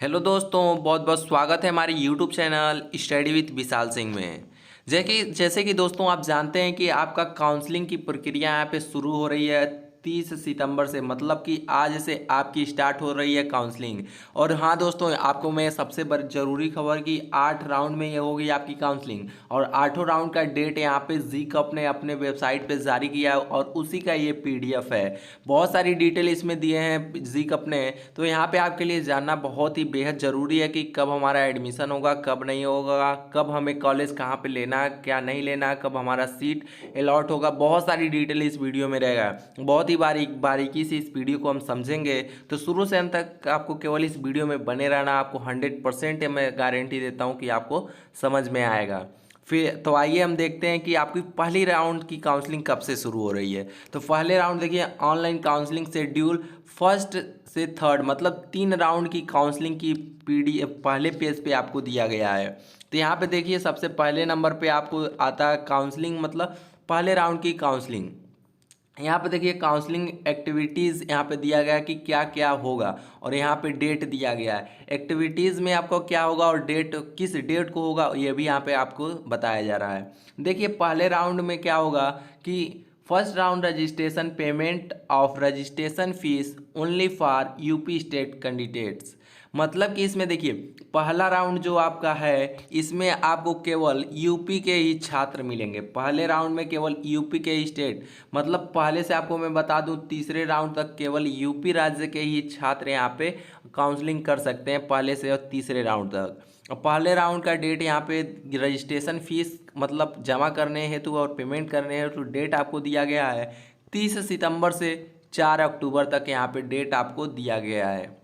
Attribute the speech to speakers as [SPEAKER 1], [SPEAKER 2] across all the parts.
[SPEAKER 1] Hello दोस्तों, बहुत बहुत स्वागत है हमारे YouTube channel study with Vishal Singh में। जैसे कि दोस्तों आप जानते हैं कि आपका काउंसलिंग की प्रक्रिया यहाँ पे शुरू हो रही है 30 सितंबर से, मतलब कि आज से आपकी स्टार्ट हो रही है काउंसलिंग। और हाँ दोस्तों, आपको मैं सबसे बड़ी ज़रूरी खबर कि 8 राउंड में ये होगी आपकी काउंसलिंग, और 8 राउंड का डेट यहाँ पे जी कप ने अपने वेबसाइट पे जारी किया है और उसी का ये पीडीएफ है। बहुत सारी डिटेल इसमें दिए हैं जी कप ने, तो यहाँ पे आपके लिए जानना बहुत ही बेहद ज़रूरी है कि कब हमारा एडमिशन होगा, कब नहीं होगा, कब हमें कॉलेज कहाँ पे लेना है, क्या नहीं लेना है, कब हमारा सीट अलॉट होगा। बहुत सारी डिटेल इस वीडियो में रहेगा। बहुत ही बारीकी से इस वीडियो को हम समझेंगे, तो शुरू से अंत तक आपको केवल इस वीडियो में बने रहना। आपको 100% मैं गारंटी देता हूँ कि आपको समझ में आएगा। फिर तो आइए हम देखते हैं कि आपकी पहली राउंड की काउंसलिंग कब से शुरू हो रही है। तो पहले राउंड देखिए, ऑनलाइन काउंसलिंग शेड्यूल फर्स्ट से थर्ड, मतलब 3 राउंड की काउंसलिंग की पीडीएफ पहले पेज पे आपको दिया गया है। तो यहाँ पे देखिए, सबसे पहले नंबर पे आपको आता है काउंसलिंग, मतलब पहले राउंड की काउंसलिंग। यहाँ पे देखिए काउंसलिंग एक्टिविटीज़ यहाँ पे दिया गया है कि क्या क्या होगा, और यहाँ पे डेट दिया गया है। एक्टिविटीज़ में आपको क्या होगा और डेट किस डेट को होगा ये भी यहाँ पे आपको बताया जा रहा है। देखिए पहले राउंड में क्या होगा कि first round registration, payment of registration fees only for UP state candidates. मतलब कि इसमें देखिए पहला राउंड जो आपका है, इसमें आपको केवल यूपी के ही छात्र मिलेंगे। पहले राउंड में केवल यूपी के ही स्टेट, मतलब पहले से आपको मैं बता दूं, तीसरे राउंड तक केवल यूपी राज्य के ही छात्र यहाँ पे काउंसलिंग कर सकते हैं, पहले से और तीसरे राउंड तक। और पहले राउंड का डेट यहाँ पे रजिस्ट्रेशन फीस मतलब जमा करने हेतु और पेमेंट करने हेतु डेट आपको दिया गया है 30 सितंबर से 4 अक्टूबर तक यहाँ पे डेट आपको दिया गया है।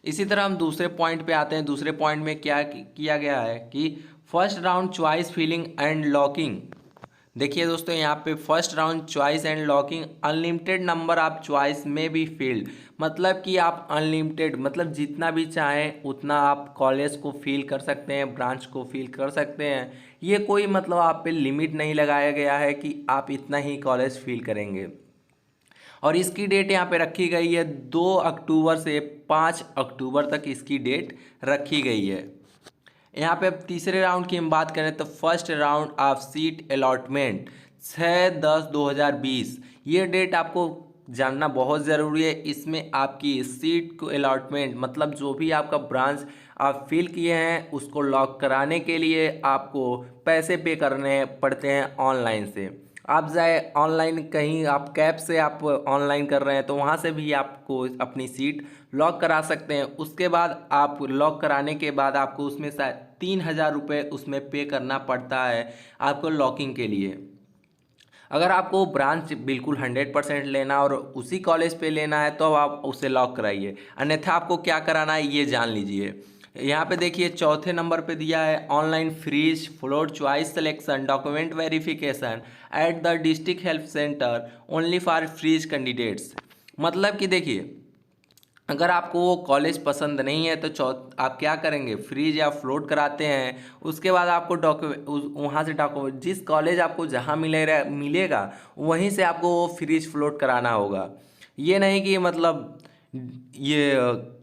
[SPEAKER 1] इसी तरह हम दूसरे पॉइंट पे आते हैं। दूसरे पॉइंट में क्या किया गया है कि first round choice filling and locking. देखिए दोस्तों, यहाँ पे first round choice and locking, unlimited number of choice में बी फील्ड, मतलब कि आप अनलिमिटेड मतलब जितना भी चाहें उतना आप कॉलेज को फिल कर सकते हैं, ब्रांच को फिल कर सकते हैं। ये कोई मतलब आप पे लिमिट नहीं लगाया गया है कि आप इतना ही कॉलेज फिल करेंगे। और इसकी डेट यहाँ पे रखी गई है 2 अक्टूबर से 5 अक्टूबर तक इसकी डेट रखी गई है। यहाँ पे अब तीसरे राउंड की हम बात करें तो first round of seat allotment 6/10/2020, ये डेट आपको जानना बहुत ज़रूरी है। इसमें आपकी सीट को अलॉटमेंट मतलब जो भी आपका ब्रांच आप फिल किए हैं उसको लॉक कराने के लिए आपको पैसे पे करने पड़ते हैं ऑनलाइन से। आप जाए ऑनलाइन, कहीं आप कैब से आप ऑनलाइन कर रहे हैं तो वहाँ से भी आपको अपनी सीट लॉक करा सकते हैं। उसके बाद आप लॉक कराने के बाद आपको उसमें शायद 3,000 रुपये उसमें पे करना पड़ता है आपको लॉकिंग के लिए। अगर आपको ब्रांच बिल्कुल 100% लेना और उसी कॉलेज पे लेना है तो आप उसे लॉक कराइए, अन्यथा आपको क्या कराना है ये जान लीजिए। यहाँ पे देखिए चौथे नंबर पे दिया है online freeze float choice selection document verification at the district help centre only for freeze candidates. मतलब कि देखिए अगर आपको वो कॉलेज पसंद नहीं है तो आप क्या करेंगे, फ्रीज या फ्लोट कराते हैं। उसके बाद आपको वहाँ से डॉक्यूमेंट जिस कॉलेज आपको जहाँ मिलेगा वहीं से आपको वो फ्रीज फ्लोट कराना होगा। ये नहीं कि मतलब ये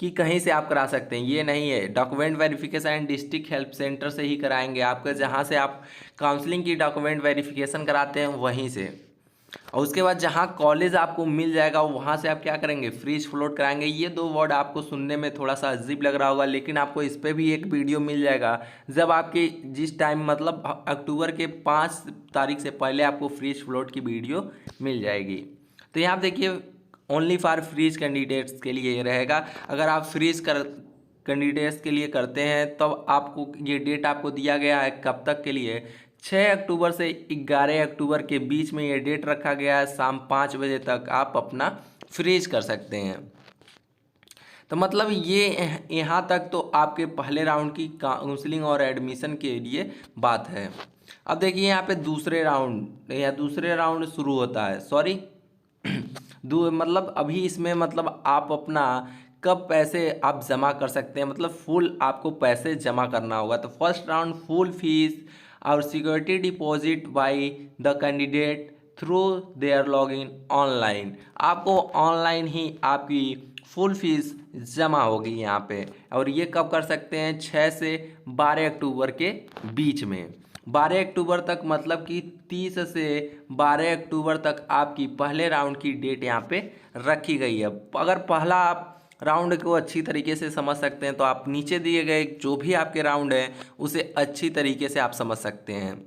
[SPEAKER 1] कि कहीं से आप करा सकते हैं, ये नहीं है। Document verification district help centre से ही कराएंगे, आपके जहाँ से आप काउंसलिंग की डॉक्यूमेंट वेरिफिकेशन कराते हैं वहीं से। और उसके बाद जहाँ कॉलेज आपको मिल जाएगा वहाँ से आप क्या करेंगे, फ्रीज फ्लोट कराएंगे। ये 2 वर्ड आपको सुनने में थोड़ा सा अजीब लग रहा होगा, लेकिन आपको इस पर भी एक वीडियो मिल जाएगा जब आपकी जिस टाइम मतलब अक्टूबर के 5 तारीख से पहले आपको फ्रीज फ्लोट की वीडियो मिल जाएगी। तो यहाँ देखिए ओनली फॉर फ्रीज कैंडिडेट्स के लिए ये रहेगा। अगर आप फ्रीज कैंडिडेट्स के लिए करते हैं तब तो आपको ये डेट आपको दिया गया है कब तक के लिए, 6 अक्टूबर से 11 अक्टूबर के बीच में ये डेट रखा गया है। शाम 5 बजे तक आप अपना फ्रीज कर सकते हैं। तो मतलब ये यहाँ तक तो आपके पहले राउंड की काउंसलिंग और एडमिशन के लिए बात है। अब देखिए यहाँ पे दूसरे राउंड शुरू होता है, सॉरी मतलब अभी इसमें मतलब आप अपना कब पैसे आप जमा कर सकते हैं, मतलब फुल आपको पैसे जमा करना होगा। तो फर्स्ट राउंड फुल फीस और security deposit by the candidate through their login online. आपको ऑनलाइन ही आपकी फुल फीस जमा होगी यहाँ पे। और ये कब कर सकते हैं? 6 से 12 अक्टूबर के बीच में। 12 अक्टूबर तक मतलब कि 30 से 12 अक्टूबर तक आपकी पहले राउंड की डेट यहाँ पे रखी गई है। अगर पहला आप राउंड को अच्छी तरीके से समझ सकते हैं तो आप नीचे दिए गए जो भी आपके राउंड हैं उसे अच्छी तरीके से आप समझ सकते हैं।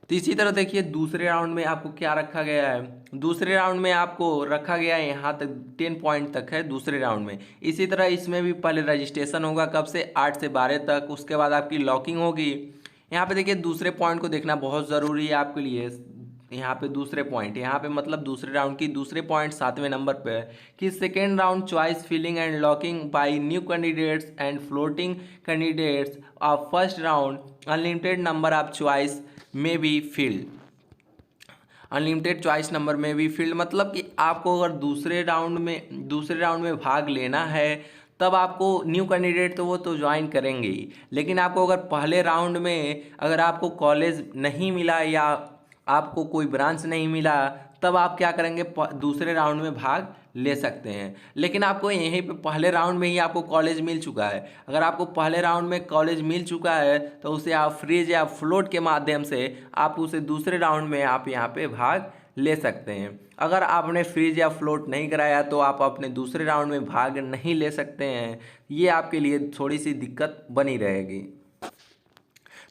[SPEAKER 1] तो इसी तरह देखिए दूसरे राउंड में आपको क्या रखा गया है। दूसरे राउंड में आपको रखा गया है यहाँ तक 10 पॉइंट तक है दूसरे राउंड में। इसी तरह इसमें भी पहले रजिस्ट्रेशन होगा कब से? 8 से 12 तक। उसके बाद आपकी लॉकिंग होगी। यहाँ पे देखिए दूसरे पॉइंट को देखना बहुत ज़रूरी है आपके लिए। यहाँ पे दूसरे पॉइंट, यहाँ पे मतलब दूसरे राउंड की दूसरे पॉइंट 7वें नंबर पे है कि second round choice filling and locking by new candidates and floating candidates of first round unlimited number of choice में be filled. Unlimited choice number में बी फील्ड मतलब कि आपको अगर दूसरे राउंड में भाग लेना है तब आपको न्यू कैंडिडेट तो वो तो ज्वाइन करेंगे ही, लेकिन आपको अगर पहले राउंड में अगर आपको कॉलेज नहीं मिला या आपको कोई ब्रांच नहीं मिला तब आप क्या करेंगे? दूसरे राउंड में भाग ले सकते हैं। लेकिन आपको यहीं पे पहले राउंड में ही आपको कॉलेज मिल चुका है। अगर आपको पहले राउंड में कॉलेज मिल चुका है तो उसे आप फ्रीज या फ्लोट के माध्यम से आप उसे दूसरे राउंड में आप यहाँ पे भाग ले सकते हैं। अगर आपने फ्रीज या फ्लोट नहीं कराया तो आप अपने दूसरे राउंड में भाग नहीं ले सकते हैं। ये आपके लिए थोड़ी सी दिक्कत बनी रहेगी,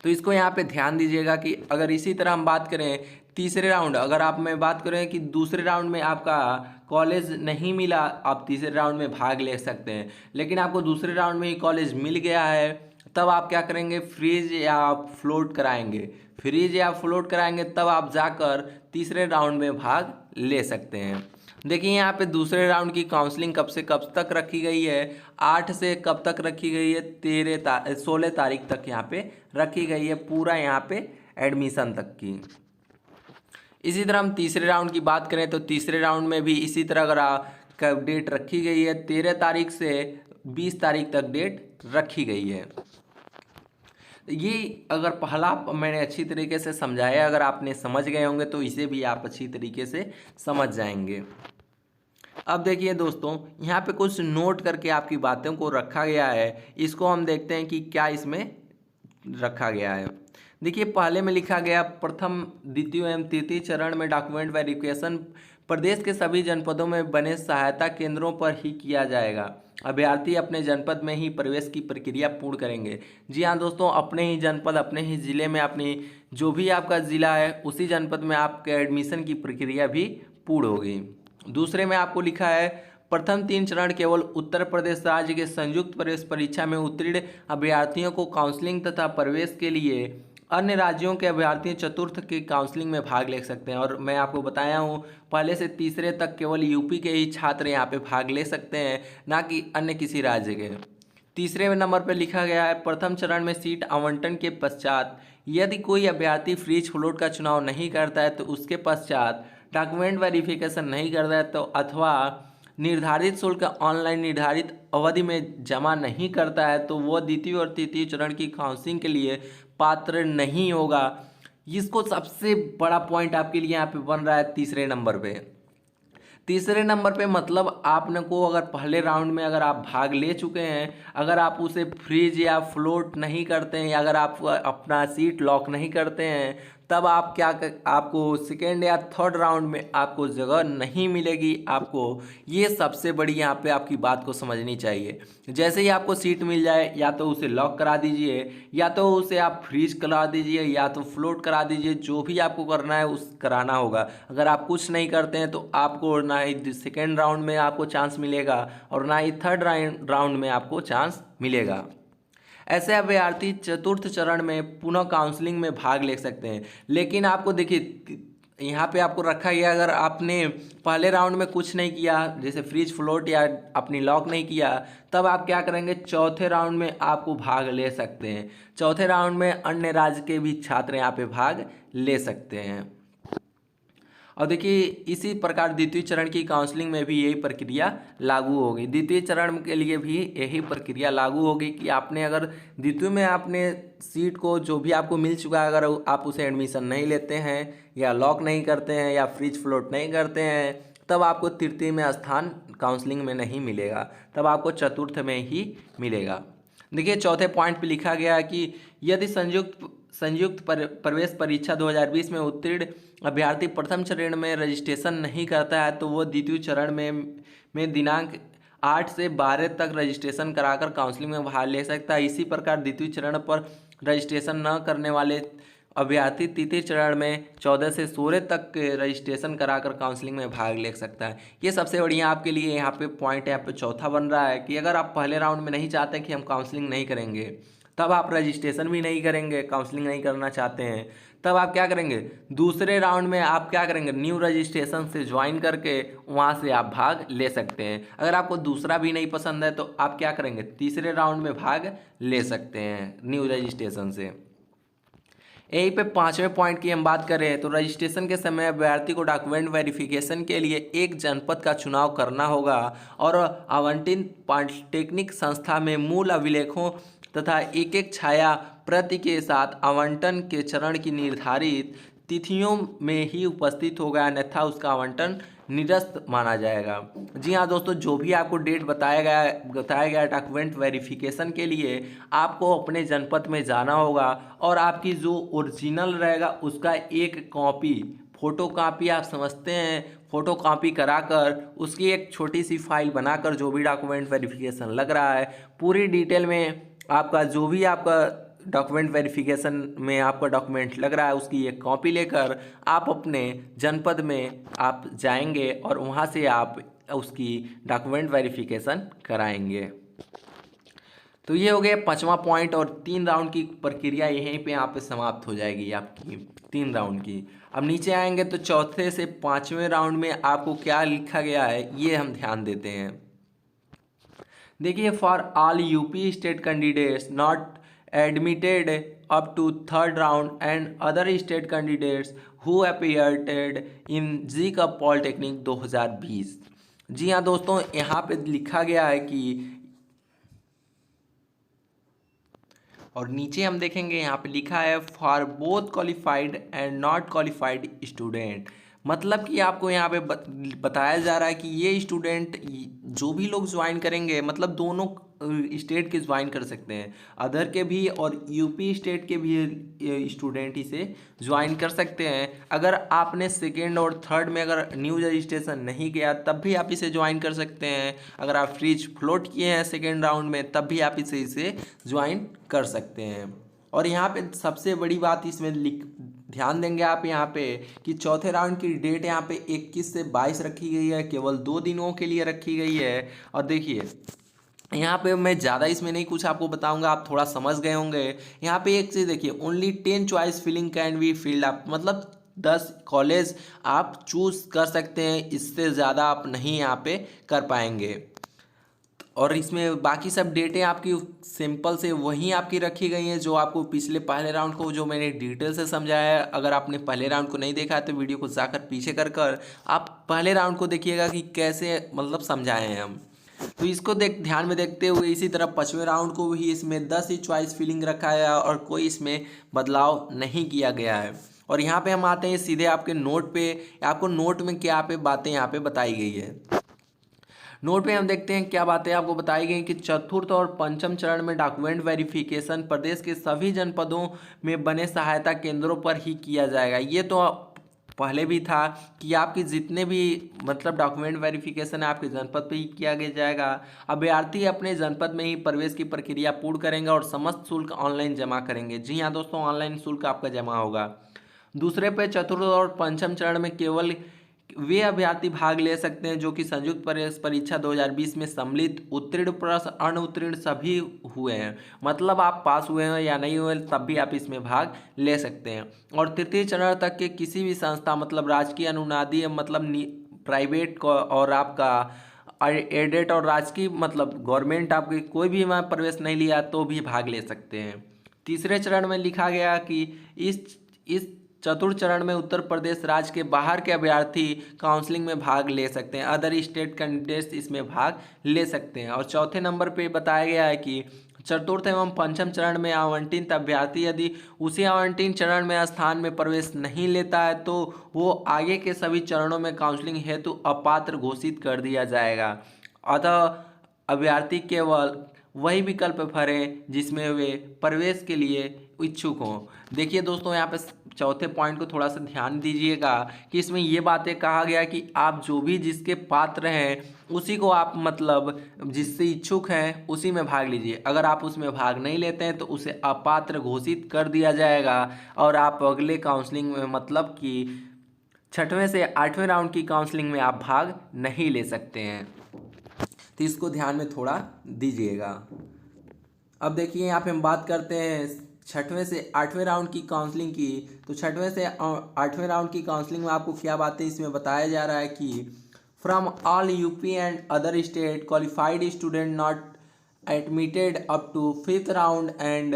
[SPEAKER 1] तो इसको यहाँ पे ध्यान दीजिएगा कि अगर इसी तरह हम बात करें तीसरे राउंड, अगर आप मैं बात करें कि दूसरे राउंड में आपका कॉलेज नहीं मिला आप तीसरे राउंड में भाग ले सकते हैं, लेकिन आपको दूसरे राउंड में ही कॉलेज मिल गया है तब आप क्या करेंगे? फ्रीज या फ्लोट कराएंगे। फ्रीज या फ्लोट कराएंगे तब आप जाकर तीसरे राउंड में भाग ले सकते हैं। देखिए यहाँ पे दूसरे राउंड की काउंसलिंग कब से कब तक रखी गई है? 8 से कब तक रखी गई है? 16 तारीख तक यहाँ पे रखी गई है, पूरा यहाँ पे एडमिशन तक की। इसी तरह हम तीसरे राउंड की बात करें तो तीसरे राउंड में भी इसी तरह अगर डेट रखी गई है 13 तारीख से 20 तारीख तक डेट रखी गई है। ये अगर पहला मैंने अच्छी तरीके से समझाया, अगर आपने समझ गए होंगे तो इसे भी आप अच्छी तरीके से समझ जाएंगे। अब देखिए दोस्तों यहाँ पे कुछ नोट करके आपकी बातों को रखा गया है, इसको हम देखते हैं कि क्या इसमें रखा गया है। देखिए पहले में लिखा गया प्रथम द्वितीय एवं तृतीय चरण में डॉक्यूमेंट वेरिफिकेशन प्रदेश के सभी जनपदों में बने सहायता केंद्रों पर ही किया जाएगा। अभ्यर्थी अपने जनपद में ही प्रवेश की प्रक्रिया पूर्ण करेंगे। जी हाँ दोस्तों, अपने ही जनपद अपने ही ज़िले में अपनी जो भी आपका ज़िला है उसी जनपद में आपके एडमिशन की प्रक्रिया भी पूर्ण होगी। दूसरे में आपको लिखा है प्रथम 3 चरण केवल उत्तर प्रदेश राज्य के संयुक्त प्रवेश परीक्षा में उत्तीर्ण अभ्यर्थियों को काउंसलिंग तथा प्रवेश के लिए अन्य राज्यों के अभ्यर्थी चतुर्थ की काउंसलिंग में भाग ले सकते हैं। और मैं आपको बताया हूँ पहले से तीसरे तक केवल यूपी के ही छात्र यहाँ पे भाग ले सकते हैं, ना कि अन्य किसी राज्य के। तीसरे नंबर पर लिखा गया है प्रथम चरण में सीट आवंटन के पश्चात यदि कोई अभ्यर्थी फ्रीज फ्लोट का चुनाव नहीं करता है तो उसके पश्चात डॉक्यूमेंट वेरिफिकेशन नहीं करता है तो अथवा निर्धारित शुल्क ऑनलाइन निर्धारित अवधि में जमा नहीं करता है तो वो द्वितीय और तृतीय चरण की काउंसलिंग के लिए पात्र नहीं होगा। इसको सबसे बड़ा पॉइंट आपके लिए यहाँ पे बन रहा है तीसरे नंबर पे। तीसरे नंबर पे मतलब आपने को अगर पहले राउंड में अगर आप भाग ले चुके हैं, अगर आप उसे फ्रीज या फ्लोट नहीं करते हैं या अगर आप अपना सीट लॉक नहीं करते हैं तब आप आपको सेकेंड या थर्ड राउंड में आपको जगह नहीं मिलेगी। आपको ये सबसे बड़ी यहाँ पे आपकी बात को समझनी चाहिए। जैसे ही आपको सीट मिल जाए या तो उसे लॉक करा दीजिए या तो उसे आप फ्रीज करा दीजिए या तो फ्लोट करा दीजिए, जो भी आपको करना है उस कराना होगा। अगर आप कुछ नहीं करते हैं तो आपको ना ही सेकेंड राउंड में आपको चांस मिलेगा और ना ही थर्ड राउंड में आपको चांस मिलेगा। ऐसे अभ्यर्थी चतुर्थ चरण में पुनः काउंसलिंग में भाग ले सकते हैं। लेकिन आपको देखिए यहाँ पे आपको रखा गया अगर आपने पहले राउंड में कुछ नहीं किया जैसे फ्रीज फ्लोट या अपनी लॉक नहीं किया तब आप क्या करेंगे? चौथे राउंड में आपको भाग ले सकते हैं। चौथे राउंड में अन्य राज्य के भी छात्र यहाँ पे भाग ले सकते हैं। और देखिए इसी प्रकार द्वितीय चरण की काउंसलिंग में भी यही प्रक्रिया लागू होगी। द्वितीय चरण के लिए भी यही प्रक्रिया लागू होगी कि आपने अगर द्वितीय में आपने सीट को जो भी आपको मिल चुका है, अगर आप उसे एडमिशन नहीं लेते हैं या लॉक नहीं करते हैं या फ्रिज फ्लोट नहीं करते हैं, तब आपको तृतीय में स्थान काउंसलिंग में नहीं मिलेगा, तब आपको चतुर्थ में ही मिलेगा। देखिए चौथे पॉइंट पे लिखा गया है कि यदि संयुक्त प्रवेश परीक्षा 2020 में उत्तीर्ण अभ्यर्थी प्रथम चरण में रजिस्ट्रेशन नहीं करता है तो वो द्वितीय चरण में दिनांक 8 से 12 तक रजिस्ट्रेशन कराकर काउंसलिंग में भाग ले सकता है। इसी प्रकार द्वितीय चरण पर रजिस्ट्रेशन न करने वाले अभ्यर्थी तृतीय चरण में 14 से 16 तक रजिस्ट्रेशन कराकर काउंसलिंग में भाग ले सकता है। ये सबसे बढ़िया आपके लिए यहाँ पे पॉइंट यहाँ पे चौथा बन रहा है कि अगर आप पहले राउंड में नहीं चाहते कि हम काउंसलिंग नहीं करेंगे, तब आप रजिस्ट्रेशन भी नहीं करेंगे, काउंसलिंग नहीं करना चाहते हैं, तब आप क्या करेंगे, दूसरे राउंड में आप क्या करेंगे, न्यू रजिस्ट्रेशन से ज्वाइन करके वहाँ से आप भाग ले सकते हैं। अगर आपको दूसरा भी नहीं पसंद है तो आप क्या करेंगे, तीसरे राउंड में भाग ले सकते हैं न्यू रजिस्ट्रेशन से। यहीं पे पाँचवें पॉइंट की हम बात करें तो रजिस्ट्रेशन के समय अभ्यर्थी को डॉक्यूमेंट वेरिफिकेशन के लिए एक जनपद का चुनाव करना होगा और आवंटित पॉलिटेक्निक संस्था में मूल अभिलेखों तथा एक एक छाया प्रति के साथ आवंटन के चरण की निर्धारित तिथियों में ही उपस्थित होगा, अन्यथा उसका आवंटन निरस्त माना जाएगा। जी हाँ दोस्तों, जो भी आपको डेट बताया गया डॉक्यूमेंट वेरिफिकेशन के लिए आपको अपने जनपद में जाना होगा और आपकी जो ओरिजिनल रहेगा उसका एक कॉपी, फ़ोटो कॉपी आप समझते हैं, फ़ोटो कॉपी कराकर उसकी एक छोटी सी फाइल बनाकर जो भी डॉक्यूमेंट वेरिफिकेशन लग रहा है पूरी डिटेल में आपका जो भी आपका डॉक्यूमेंट वेरिफिकेशन में आपका डॉक्यूमेंट लग रहा है उसकी एक कॉपी लेकर आप अपने जनपद में आप जाएंगे और वहाँ से आप उसकी डॉक्यूमेंट वेरिफिकेशन कराएंगे। तो ये हो गया पांचवा पॉइंट और 3 राउंड की प्रक्रिया यहीं पे यहाँ पे समाप्त हो जाएगी आपकी 3 राउंड की। अब नीचे आएंगे तो चौथे से 5वें राउंड में आपको क्या लिखा गया है ये हम ध्यान देते हैं। देखिए, for all UP state candidates not admitted up to 3rd round and other state candidates who appeared in GCUP polytechnic 2020। जी हाँ दोस्तों, यहाँ पे लिखा गया है कि और नीचे हम देखेंगे यहाँ पे लिखा है for both qualified and not qualified student. मतलब कि आपको यहाँ पे बताया जा रहा है कि ये स्टूडेंट जो भी लोग ज्वाइन करेंगे, मतलब दोनों स्टेट के ज्वाइन कर सकते हैं, अदर के भी और यूपी स्टेट के भी स्टूडेंट इसे ज्वाइन कर सकते हैं। अगर आपने सेकेंड और थर्ड में अगर न्यू रजिस्ट्रेशन नहीं किया तब भी आप इसे ज्वाइन कर सकते हैं। अगर आप फ्रीज फ्लोट किए हैं सेकेंड राउंड में तब भी आप इसे ज्वाइन कर सकते हैं। और यहाँ पे सबसे बड़ी बात इसमें ध्यान देंगे आप यहाँ पे कि चौथे राउंड की डेट यहाँ पे 21 से 22 रखी गई है, केवल 2 दिनों के लिए रखी गई है। और देखिए यहाँ पे मैं ज़्यादा इसमें नहीं कुछ आपको बताऊंगा, आप थोड़ा समझ गए होंगे। यहाँ पे एक चीज़ देखिए, only 10 choice filling can be filled up, मतलब 10 कॉलेज आप चूज़ कर सकते हैं, इससे ज़्यादा आप नहीं यहाँ पे कर पाएंगे। और इसमें बाकी सब डेटें आपकी सिंपल से वहीं आपकी रखी गई हैं जो आपको पिछले पहले राउंड को जो मैंने डिटेल से समझाया है। अगर आपने पहले राउंड को नहीं देखा है तो वीडियो को जाकर पीछे कर आप पहले राउंड को देखिएगा कि कैसे मतलब समझाए हैं हम। तो इसको ध्यान में देखते हुए इसी तरह 5वें राउंड को भी इसमें 10 ही चॉइस फिलिंग रखा है और कोई इसमें बदलाव नहीं किया गया है। और यहाँ पे हम आते हैं सीधे आपके नोट पे, आपको नोट में क्या पे बातें यहाँ पे बताई गई है। नोट पे हम देखते हैं क्या बातें आपको बताई गई कि चतुर्थ और पंचम चरण में डॉक्यूमेंट वेरिफिकेशन प्रदेश के सभी जनपदों में बने सहायता केंद्रों पर ही किया जाएगा। ये तो पहले भी था कि आपकी जितने भी मतलब डॉक्यूमेंट वेरिफिकेशन है आपके जनपद पे ही किया गया जाएगा। अभ्यर्थी अपने जनपद में ही प्रवेश की प्रक्रिया पूर्ण करेंगे और समस्त शुल्क ऑनलाइन जमा करेंगे। जी हाँ दोस्तों, ऑनलाइन शुल्क आपका जमा होगा। दूसरे पे चतुर्थ और पंचम चरण में केवल वे अभ्यर्थी भाग ले सकते हैं जो कि संयुक्त प्रवेश परीक्षा 2020 में सम्मिलित उत्तीर्ण प्लस अनुत्तीर्ण सभी हुए हैं। मतलब आप पास हुए हैं या नहीं हुए तब भी आप इसमें भाग ले सकते हैं। और तृतीय चरण तक के किसी भी संस्था मतलब राजकीय अनुदानित मतलब प्राइवेट और आपका एडेड और राजकीय मतलब गवर्नमेंट आपकी कोई भी वहाँ प्रवेश नहीं लिया तो भी भाग ले सकते हैं। तीसरे चरण में लिखा गया कि इस चतुर्थ चरण में उत्तर प्रदेश राज्य के बाहर के अभ्यर्थी काउंसलिंग में भाग ले सकते हैं। अदर स्टेट कैंडिडेट्स इसमें भाग ले सकते हैं। और चौथे नंबर पे बताया गया है कि चतुर्थ एवं पंचम चरण में आवंटित अभ्यर्थी यदि उसी आवंटित चरण में स्थान में प्रवेश नहीं लेता है तो वो आगे के सभी चरणों में काउंसलिंग हेतु अपात्र घोषित कर दिया जाएगा। अतः अभ्यर्थी केवल वही विकल्प भरें जिसमें वे प्रवेश के लिए इच्छुक हों। देखिए दोस्तों, यहाँ पे चौथे पॉइंट को थोड़ा सा ध्यान दीजिएगा कि इसमें ये बातें कहा गया कि आप जो भी जिसके पात्र हैं उसी को आप मतलब जिससे इच्छुक हैं उसी में भाग लीजिए। अगर आप उसमें भाग नहीं लेते हैं तो उसे अपात्र घोषित कर दिया जाएगा और आप अगले काउंसलिंग में मतलब कि 6वें से 8वें राउंड की काउंसलिंग में आप भाग नहीं ले सकते हैं। तो इसको ध्यान में थोड़ा दीजिएगा। अब देखिए यहाँ पे हम बात करते हैं 6वें से 8वें राउंड की काउंसलिंग की। तो 6वें से 8वें राउंड की काउंसलिंग में आपको क्या बातें इसमें बताया जा रहा है कि from all UP and other state qualified student not admitted up to 5th round and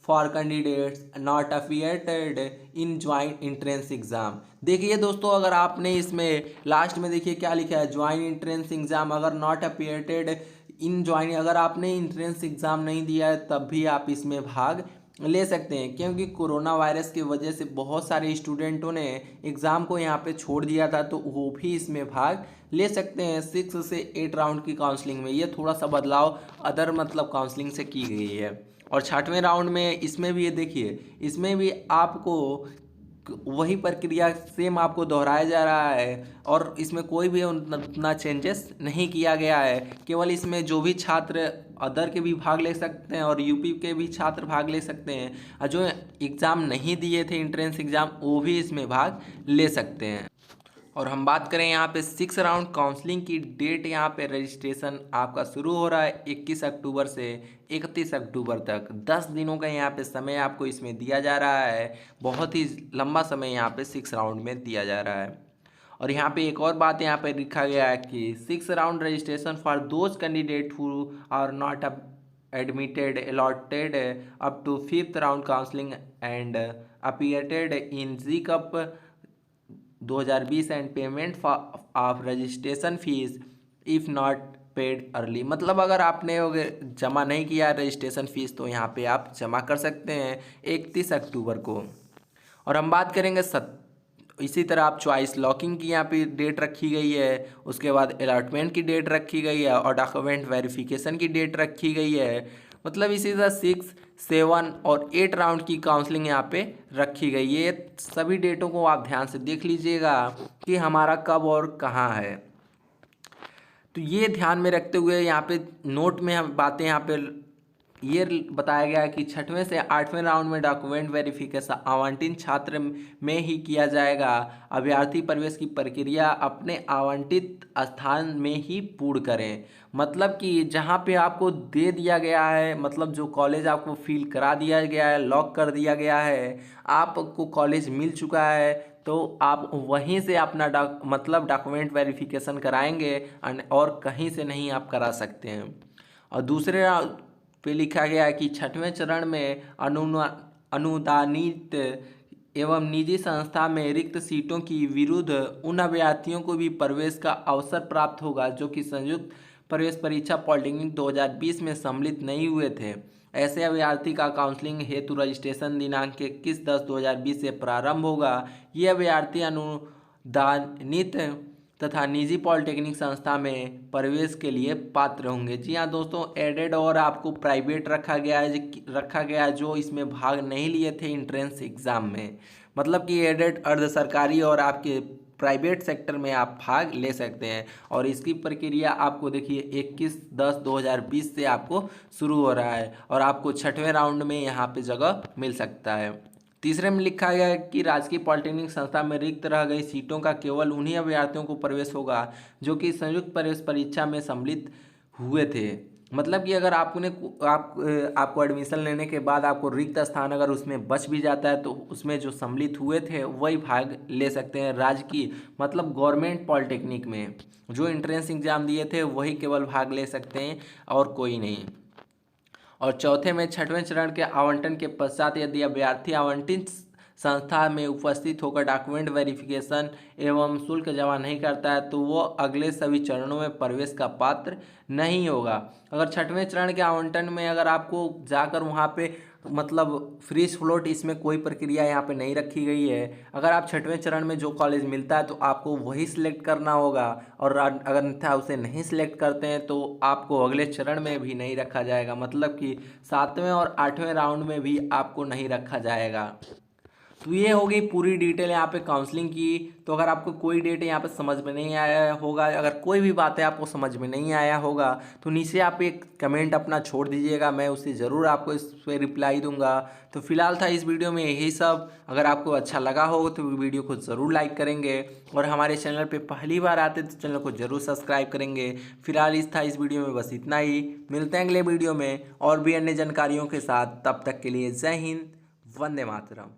[SPEAKER 1] for candidates not affiliated in joint entrance exam. देखिए दोस्तों, अगर आपने इसमें लास्ट में देखिए क्या लिखा है, ज्वाइंट एंट्रेंस एग्ज़ाम, अगर नॉट अफिलिएटेड इन ज्वाइंट, अगर आपने एंट्रेंस एग्ज़ाम नहीं दिया है तब भी आप इसमें भाग ले सकते हैं। क्योंकि कोरोना वायरस की वजह से बहुत सारे स्टूडेंटों ने एग्ज़ाम को यहाँ पे छोड़ दिया था, तो वो भी इसमें भाग ले सकते हैं 6 से 8 राउंड की काउंसलिंग में। ये थोड़ा सा बदलाव अदर मतलब काउंसलिंग से की गई है। और 6वें राउंड में इसमें भी ये देखिए, इसमें भी आपको वही प्रक्रिया सेम आपको दोहराया जा रहा है और इसमें कोई भी उतना चेंजेस नहीं किया गया है। केवल इसमें जो भी छात्र अदर के भी भाग ले सकते हैं और यूपी के भी छात्र भाग ले सकते हैं, और जो एग्ज़ाम नहीं दिए थे एंट्रेंस एग्ज़ाम वो भी इसमें भाग ले सकते हैं। और हम बात करें यहाँ पे 6 राउंड काउंसलिंग की डेट, यहाँ पे रजिस्ट्रेशन आपका शुरू हो रहा है 21 अक्टूबर से 31 अक्टूबर तक। 10 दिनों का यहाँ पे समय आपको इसमें दिया जा रहा है। बहुत ही लंबा समय यहाँ पे 6 राउंड में दिया जा रहा है। और यहाँ पे एक और बात यहाँ पे लिखा गया है कि 6 round registration for those candidate who are not admitted allotted up to 5th round counseling and appeared in Z-Cup 2020 and payment of registration fees if not paid early. मतलब अगर आपने जमा नहीं किया रजिस्ट्रेशन फ़ीस तो यहाँ पे आप जमा कर सकते हैं 31 अक्टूबर को। और हम बात करेंगे इसी तरह आप चॉइस लॉकिंग की यहाँ पे डेट रखी गई है, उसके बाद अलॉटमेंट की डेट रखी गई है और डॉक्यूमेंट वेरिफिकेशन की डेट रखी गई है। मतलब इसी तरह 6, 7 और 8 राउंड की काउंसलिंग यहाँ पे रखी गई है। ये सभी डेटों को आप ध्यान से देख लीजिएगा कि हमारा कब और कहाँ है। तो ये ध्यान में रखते हुए यहाँ पे नोट में हम बातें यहाँ पे ये बताया गया है कि 6वें से 8वें राउंड में डॉक्यूमेंट वेरिफिकेशन आवंटित छात्र में ही किया जाएगा। अभ्यर्थी प्रवेश की प्रक्रिया अपने आवंटित स्थान में ही पूर्ण करें। मतलब कि जहाँ पे आपको दे दिया गया है, मतलब जो कॉलेज आपको फिल करा दिया गया है, लॉक कर दिया गया है, आपको कॉलेज मिल चुका है, तो आप वहीं से अपना मतलब डॉक्यूमेंट वेरिफिकेशन कराएंगे और कहीं से नहीं आप करा सकते हैं। और दूसरे पे लिखा गया है कि 6वें चरण में अनुदानित एवं निजी संस्था में रिक्त सीटों की विरुद्ध उन अभ्यर्थियों को भी प्रवेश का अवसर प्राप्त होगा जो कि संयुक्त प्रवेश परीक्षा पॉलिटेक्निक 2020 में सम्मिलित नहीं हुए थे। ऐसे अभ्यर्थी का काउंसलिंग हेतु रजिस्ट्रेशन दिनांक 21/10/2020 से प्रारंभ होगा। ये अभ्यर्थी अनुदानित तथा निजी पॉलिटेक्निक संस्था में प्रवेश के लिए पात्र होंगे। जी हाँ दोस्तों, एडेड और आपको प्राइवेट रखा गया है जो इसमें भाग नहीं लिए थे एंट्रेंस एग्ज़ाम में। मतलब कि एडेड अर्ध सरकारी और आपके प्राइवेट सेक्टर में आप भाग ले सकते हैं। और इसकी प्रक्रिया आपको देखिए 21/10/2020 से आपको शुरू हो रहा है और आपको 6वें राउंड में यहाँ पे जगह मिल सकता है। तीसरे में लिखा गया है कि राजकीय पॉलिटेक्निक संस्था में रिक्त रह गई सीटों का केवल उन्हीं अभ्यर्थियों को प्रवेश होगा जो कि संयुक्त प्रवेश परीक्षा में सम्मिलित हुए थे। मतलब कि अगर आपको एडमिशन लेने के बाद आपको रिक्त स्थान अगर उसमें बच भी जाता है तो उसमें जो सम्मिलित हुए थे वही भाग ले सकते हैं। राजकीय मतलब गवर्नमेंट पॉलिटेक्निक में जो एंट्रेंस एग्ज़ाम दिए थे वही केवल भाग ले सकते हैं और कोई नहीं। और चौथे में 6वें चरण के आवंटन के पश्चात यदि अभ्यर्थी आवंटित संस्था में उपस्थित होकर डॉक्यूमेंट वेरिफिकेशन एवं शुल्क जमा नहीं करता है तो वो अगले सभी चरणों में प्रवेश का पात्र नहीं होगा। अगर छठवें चरण के आवंटन में अगर आपको जाकर वहाँ पे मतलब फ्री फ्लोट, इसमें कोई प्रक्रिया यहाँ पे नहीं रखी गई है। अगर आप छठवें चरण में जो कॉलेज मिलता है तो आपको वही सिलेक्ट करना होगा, और अगर अन्यथा उसे नहीं सिलेक्ट करते हैं तो आपको अगले चरण में भी नहीं रखा जाएगा, मतलब कि 7वें और 8वें राउंड में भी आपको नहीं रखा जाएगा। तो ये हो गई पूरी डिटेल यहाँ पे काउंसलिंग की। तो अगर आपको कोई डेट यहाँ पे समझ में नहीं आया होगा, अगर कोई भी बातें आपको समझ में नहीं आया होगा तो नीचे आप एक कमेंट अपना छोड़ दीजिएगा, मैं उसे ज़रूर आपको इस पर रिप्लाई दूंगा। तो फिलहाल था इस वीडियो में यही सब। अगर आपको अच्छा लगा हो तो वीडियो को ज़रूर लाइक करेंगे, और हमारे चैनल पर पहली बार आते तो चैनल को ज़रूर सब्सक्राइब करेंगे। फिलहाल था इस वीडियो में बस इतना ही। मिलते हैं अगले वीडियो में और भी अन्य जानकारियों के साथ। तब तक के लिए जय हिंद, वंदे मातरम।